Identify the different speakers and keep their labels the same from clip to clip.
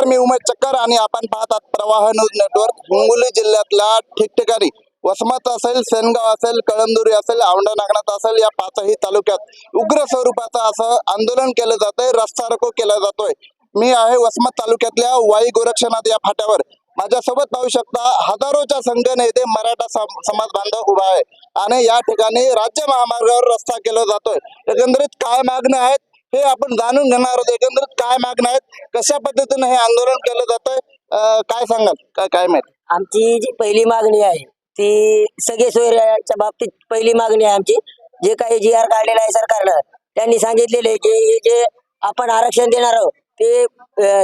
Speaker 1: मी उमेश चक्कर आणि आपण पाहतात प्रवाह न्यूज नेटवर्क। हिंगोली जिल्ह्यातल्या ठिकठिकाणी वसमत असेल, सेनगाव असेल, कळमनुरी असेल, औंढा नागनाथ असेल, या पाचही तालुक्यात उग्र स्वरूपाचं असं आंदोलन केलं जातंय, रस्ता रोको केला जातोय। मी आहे वसमत तालुक्यातल्या वाई गोरक्षनाथ या फाट्यावर। माझ्यासोबत पाहू शकता हजारोच्या संख्येने इथे मराठा समाज बांधव उभा आहे आणि या ठिकाणी राज्य महामार्गावर रस्ता केला जातोय। एकंदरीत काय मागण्या आहेत हे आपण जाणून घेणार आहोत। एकंदरीत काय मागण्या आहेत, कशा पद्धतीने हे आंदोलन केलं जातंय, काय सांगाल? काय माहिती?
Speaker 2: आमची जी पहिली मागणी आहे ती सगळे सोयऱ्याच्या बाबतीत पहिली मागणी आहे आमची। जे काही जी आर काढलेला आहे सरकारनं, त्यांनी सांगितलेले की हे जे आपण आरक्षण देणार आहोत ते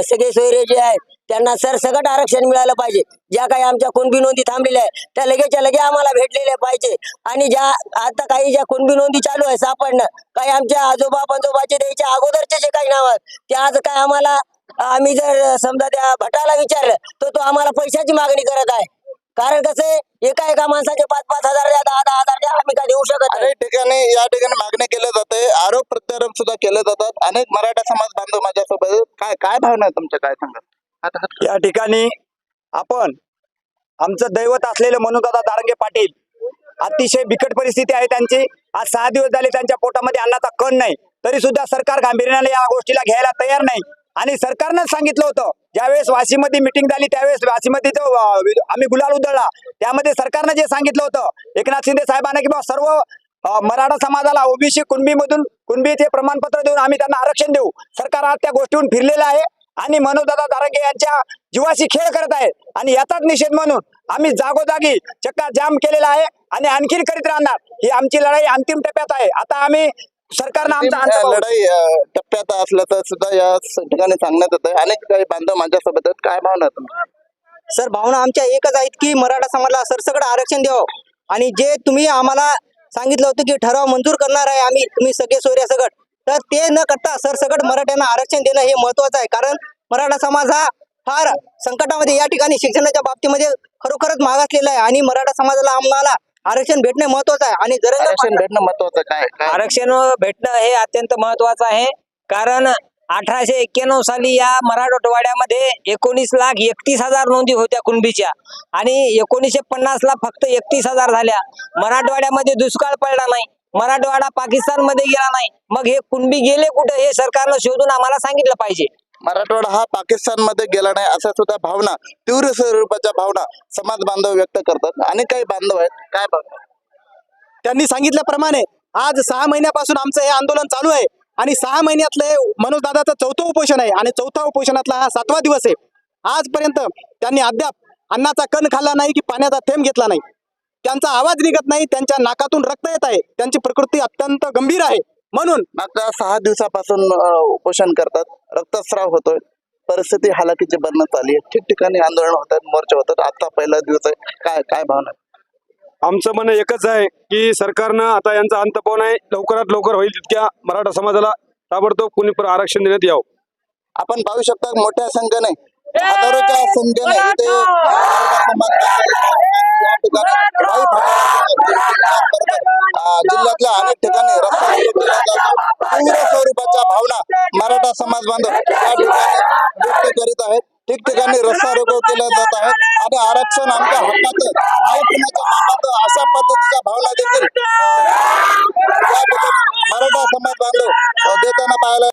Speaker 2: सगळे सोयरे जे आहेत त्यांना सरसकट आरक्षण मिळालं पाहिजे। ज्या काही आमच्या कुणबी नोंदी थांबलेल्या आहेत त्या लगेचच्या लगे आम्हाला भेटलेल्या पाहिजे। आणि ज्या आता काही ज्या कुणबी नोंदी चालू आहे सापडणं, काही आमच्या आजोबा पंजोबाचे द्यायच्या अगोदरचे जे काही नाव आहेत ते आज काय आम्हाला आम्ही जर समजा त्या भटाला विचारलं तर तो आम्हाला पैशाची मागणी करत आहे। कारण कसं एका माणसाचे 5-5 हजार द्या, 10-10 हजार द्या, आम्ही काय देऊ शकत नाही।
Speaker 1: अनेक ठिकाणी या ठिकाणी मागणी केलं जाते, आरोप प्रत्यारोप सुद्धा केले जातात। अनेक मराठा समाज बांधव माझ्यासोबत आहेत। काय भावना आहे तुमच्या, काय सांगा?
Speaker 3: या ठिकाणी आपण आमचं दैवत असलेलं मनोजदादा दारंगे पाटील, अतिशय बिकट परिस्थिती आहे त्यांची। आज 6 दिवस झाले त्यांच्या पोटामध्ये अन्नाचा कण नाही, तरी सुद्धा सरकार गांभीर्याने या गोष्टीला घ्यायला तयार नाही। आणि सरकारनं सांगितलं होतं, ज्यावेळेस वाशीमध्ये मिटिंग झाली त्यावेळेस वाशीमध्ये जो आम्ही गुलाल उधळला, त्यामध्ये सरकारनं जे सांगितलं होतं एकनाथ शिंदे साहेबांना की सर्व मराठा समाजाला ओबीसी कुणबीचे प्रमाणपत्र देऊन आम्ही त्यांना आरक्षण देऊ। सरकार आज त्या गोष्टीहून फिरलेलं आहे आणि मनोजदादा दारंगे यांच्या जीवाशी खेळ करत आहे। आणि याचाच निषेध म्हणून आम्ही जागोजागी चक्का जाम केलेला आहे आणि आणखीन करीत राहणार। ही आमची लढाई अंतिम टप्प्यात आहे। आता आम्ही सरकारनं आमचा
Speaker 1: लढाई टप्प्यात असल्याचं सुद्धा या ठिकाणी सांगण्यात येतं। अनेक काही बांधव माझ्यासोबत आहेत, काय भावना तुमच्या?
Speaker 4: सर, भावना आमच्या एकच आहेत की मराठा समाजाला सरसकट आरक्षण द्यावं। आणि जे तुम्ही आम्हाला सांगितलं होतं की ठराव मंजूर करणार आहे आम्ही, तुम्ही सगळे सोयऱ्यासकट, तर ते न करता सरसकट मराठ्यांना आरक्षण देणं हे महत्वाचं आहे। कारण मराठा समाज हा फार संकटामध्ये या ठिकाणी शिक्षणाच्या बाबतीमध्ये खरोखरच मागासलेला आहे आणि मराठा समाजाला आम्हाला आरक्षण भेटणे महत्वाचं आहे। आणि
Speaker 1: आरक्षण भेटणं महत्वाचं काय?
Speaker 2: आरक्षण भेटणं हे अत्यंत महत्वाचं आहे। कारण 1891 साली या मराठवाड्यामध्ये 19,31,000 नोंदी होत्या कुणबीच्या आणि 1950 ला फक्त 31,000 झाल्या। मराठवाड्यामध्ये दुष्काळ पडला नाही, मराठवाडा पाकिस्तानमध्ये गेला नाही, मग हे कुणबी गेले कुठे हे सरकारनं शोधून आम्हाला सांगितलं पाहिजे।
Speaker 1: मराठवाडा हा पाकिस्तानमध्ये गेला नाही अशा सुद्धा भावना, तीव्र स्वरूपाच्या भावना समाज बांधव व्यक्त करतात। आणि काही बांधव आहेत, काय भावना?
Speaker 4: त्यांनी सांगितल्याप्रमाणे आज 6 महिन्यापासून आमचं हे आंदोलन चालू आहे आणि 6 महिन्यातले मनोजदादाचं 4थं उपोषण आहे आणि 4थ्या उपोषणातला हा 7वा दिवस आहे। आजपर्यंत त्यांनी अद्याप अन्नाचा कण खाल्ला नाही की पाण्याचा थेंब घेतला नाही। त्यांचा आवाज निघत नाही, त्यांच्या नाकातून रक्त येत आहे, त्यांची प्रकृती अत्यंत गंभीर आहे। म्हणून
Speaker 1: मागच्या 6 दिवसापासून उपोषण करतात, रक्तस्राव होतोय, परिस्थिती हालाकीची बनत आली आहे, ठिकठिकाणी आंदोलन होतात, मोर्चे होतात। आता पहिला दिवस आहे, काय भावना?
Speaker 5: आमचं म्हणणं एकच आहे की सरकारनं आता यांचा अंत पाहून आहे, लवकरात लवकर होईल तितक्या मराठा समाजाला ताबडतोब कुणी आरक्षण देण्यात यावं।
Speaker 1: आपण पाहू शकता मोठ्या संख्येने, हजारोच्या संख्येने इथे मराठा समाज या ठिकाणी जिल्ह्यातल्या अनेक ठिकाणी रस्ता रोको केला जातो। तीव्र स्वरूपाच्या भावना मराठा समाज बांधव या ठिकाणी व्यक्त करीत आहेत। ठिकठिकाणी रस्ता रोको केला जात आहे आणि आरक्षण आमच्या हक्काचं, नागरिकांच्या हक्काचं अशा पद्धतीच्या भावना देखील या ठिकाणी मराठा समाज बांधव देताना पाहायला